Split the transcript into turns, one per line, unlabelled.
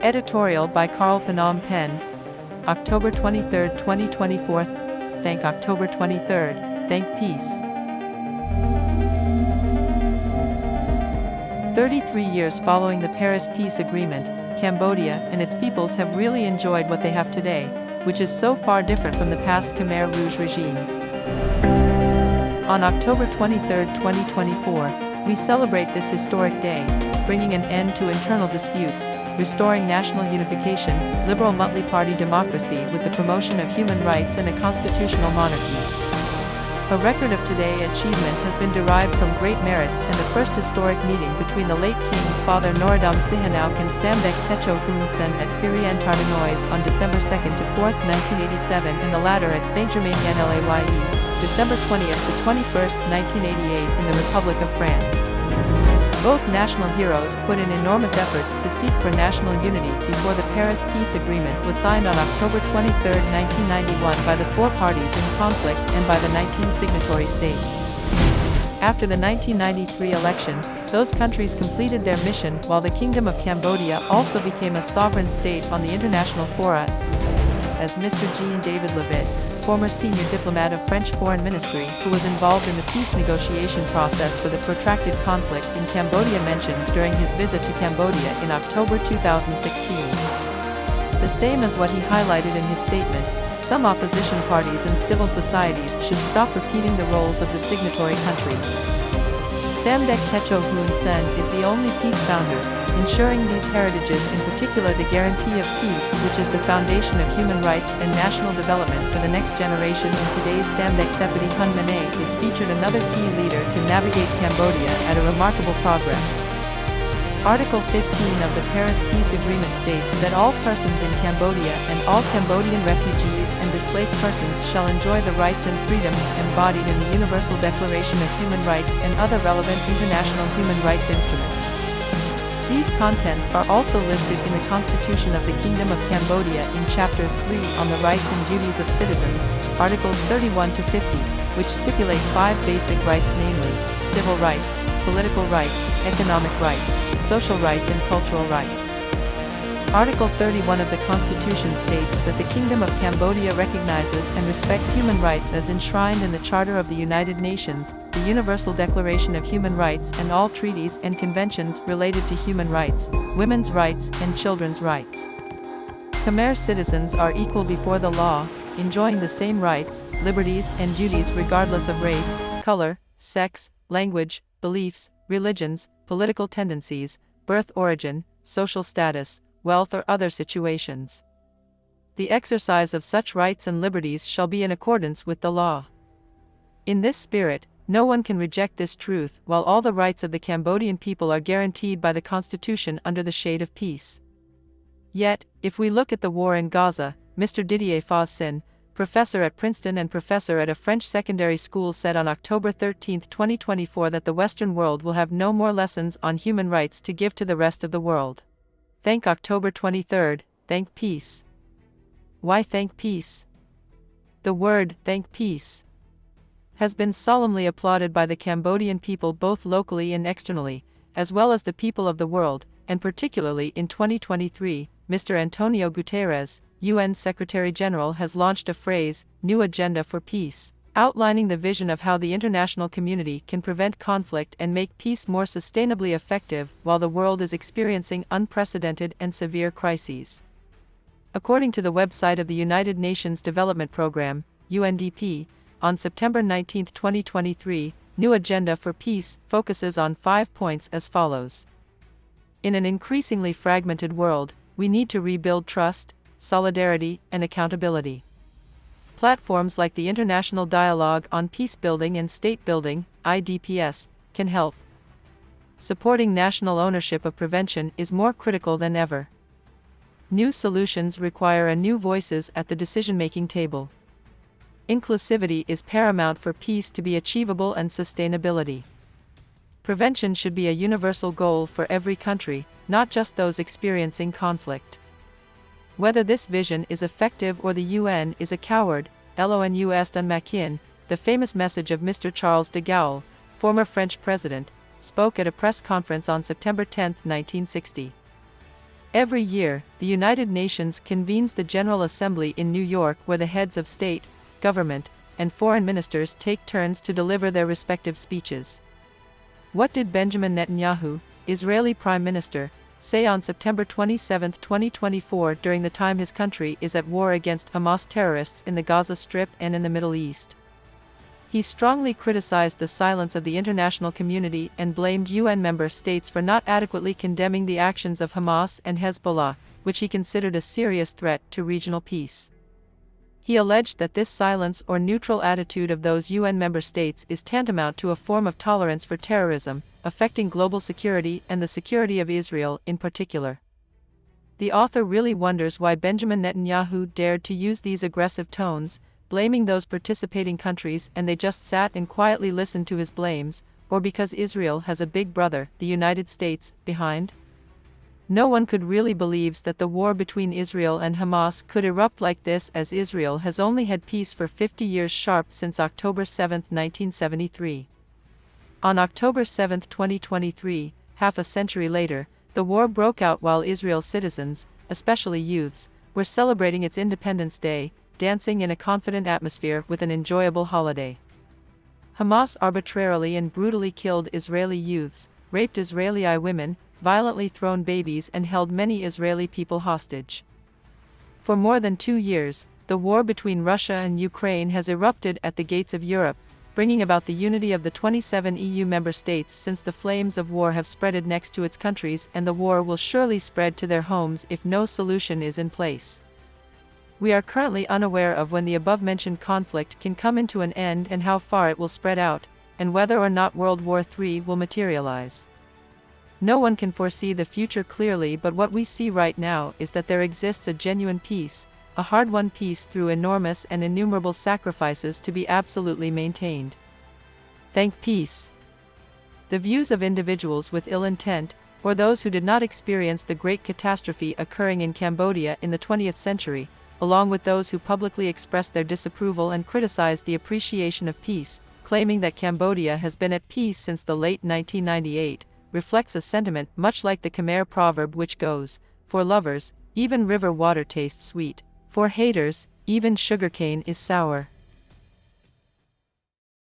Editorial by Carl Phnom Penh, October 23, 2024. Thank October 23rd. Thank peace. 33 years following the Paris Peace Agreement, Cambodia and its peoples have really enjoyed what they have today, which is so far different from the past Khmer Rouge regime. On October 23, 2024, we celebrate this historic day, bringing an end to internal disputes, restoring national unification, liberal multi-party democracy with the promotion of human rights and a constitutional monarchy. A record of today achievement has been derived from great merits and the first historic meeting between the late King Father Norodom Sihanouk and Samdech Techo Hun Sen at Phirian Tardenois on December 2nd to 4th, 1987 and the latter at Saint-Germain-en-Laye, December 20th to 21st, 1988 in the Republic of France. Both national heroes put in enormous efforts to seek for national unity before the Paris Peace Agreement was signed on October 23, 1991 by the four parties in conflict and by the 19 signatory states. After the 1993 election, those countries completed their mission while the Kingdom of Cambodia also became a sovereign state on the international fora. As Mr. Jean-David Levitt, former senior diplomat of French Foreign Ministry who was involved in the peace negotiation process for the protracted conflict in Cambodia mentioned during his visit to Cambodia in October 2016. The same as what he highlighted in his statement, some opposition parties and civil societies should stop repeating the roles of the signatory countries. Samdech Techo Hun Sen is the only peace founder, ensuring these heritages, in particular the guarantee of peace, which is the foundation of human rights and national development for the next generation. In today's Samdech Deputy Hun Manet is featured another key leader to navigate Cambodia at a remarkable progress. Article 15 of the Paris Peace Agreement states that all persons in Cambodia and all Cambodian refugees and displaced persons shall enjoy the rights and freedoms embodied in the Universal Declaration of Human Rights and other relevant international human rights instruments. These contents are also listed in the Constitution of the Kingdom of Cambodia in Chapter 3 on the rights and duties of citizens, Articles 31 to 50, which stipulate 5 basic rights, namely, civil rights, political rights, economic rights, social rights and cultural rights. Article 31 of the Constitution states that the Kingdom of Cambodia recognizes and respects human rights as enshrined in the Charter of the United Nations, the Universal Declaration of Human Rights and all treaties and conventions related to human rights, women's rights and children's rights. Khmer citizens are equal before the law, enjoying the same rights, liberties and duties regardless of race, color, sex, language, beliefs, religions, political tendencies, birth origin, social status, wealth or other situations. The exercise of such rights and liberties shall be in accordance with the law. In this spirit, no one can reject this truth, while all the rights of the Cambodian people are guaranteed by the Constitution under the shade of peace. Yet, if we look at the war in Gaza, Mr. Didier Fawcett, professor at Princeton and professor at a French secondary school, said on October 13, 2024 that the Western world will have no more lessons on human rights to give to the rest of the world. Thank October 23rd, thank peace. Why thank peace? The word, thank peace, has been solemnly applauded by the Cambodian people both locally and externally, as well as the people of the world, and particularly in 2023, Mr. Antonio Guterres, UN Secretary-General, has launched a phrase, New Agenda for Peace, outlining the vision of how the international community can prevent conflict and make peace more sustainably effective while the world is experiencing unprecedented and severe crises. According to the website of the United Nations Development Programme, UNDP, on September 19, 2023, New Agenda for Peace focuses on 5 points as follows. In an increasingly fragmented world, we need to rebuild trust, solidarity, and accountability. Platforms like the International Dialogue on Peace Building and State Building, IDPS, can help. Supporting national ownership of prevention is more critical than ever. New solutions require a new voices at the decision-making table. Inclusivity is paramount for peace to be achievable and sustainability. Prevention should be a universal goal for every country, not just those experiencing conflict. Whether this vision is effective or the UN is a coward, l'ONU est un maquin, the famous message of Mr. Charles de Gaulle, former French president, spoke at a press conference on September 10, 1960. Every year, the United Nations convenes the General Assembly in New York, where the heads of state, government, and foreign ministers take turns to deliver their respective speeches. What did Benjamin Netanyahu, Israeli Prime Minister, say on September 27, 2024 during the time his country is at war against Hamas terrorists in the Gaza Strip and in the Middle East? He strongly criticized the silence of the international community and blamed UN member states for not adequately condemning the actions of Hamas and Hezbollah, which he considered a serious threat to regional peace. He alleged that this silence or neutral attitude of those UN member states is tantamount to a form of tolerance for terrorism, affecting global security and the security of Israel in particular. The author really wonders why Benjamin Netanyahu dared to use these aggressive tones, blaming those participating countries and they just sat and quietly listened to his blames, or because Israel has a big brother, the United States, behind? No one could really believe that the war between Israel and Hamas could erupt like this, as Israel has only had peace for 50 years sharp since October 7, 1973. On October 7, 2023, half a century later, the war broke out while Israel's citizens, especially youths, were celebrating its Independence Day, dancing in a confident atmosphere with an enjoyable holiday. Hamas arbitrarily and brutally killed Israeli youths, raped Israeli women, violently thrown babies and held many Israeli people hostage. For more than 2 years, the war between Russia and Ukraine has erupted at the gates of Europe, bringing about the unity of the 27 EU member states, since the flames of war have spreaded next to its countries and the war will surely spread to their homes if no solution is in place. We are currently unaware of when the above-mentioned conflict can come into an end and how far it will spread out, and whether or not World War III will materialize. No one can foresee the future clearly, but what we see right now is that there exists a genuine peace, a hard-won peace through enormous and innumerable sacrifices to be absolutely maintained. Thank peace. The views of individuals with ill intent, or those who did not experience the great catastrophe occurring in Cambodia in the 20th century, along with those who publicly expressed their disapproval and criticized the appreciation of peace, claiming that Cambodia has been at peace since the late 1998, reflects a sentiment much like the Khmer proverb which goes, "For lovers, even river water tastes sweet. For haters, even sugarcane is sour."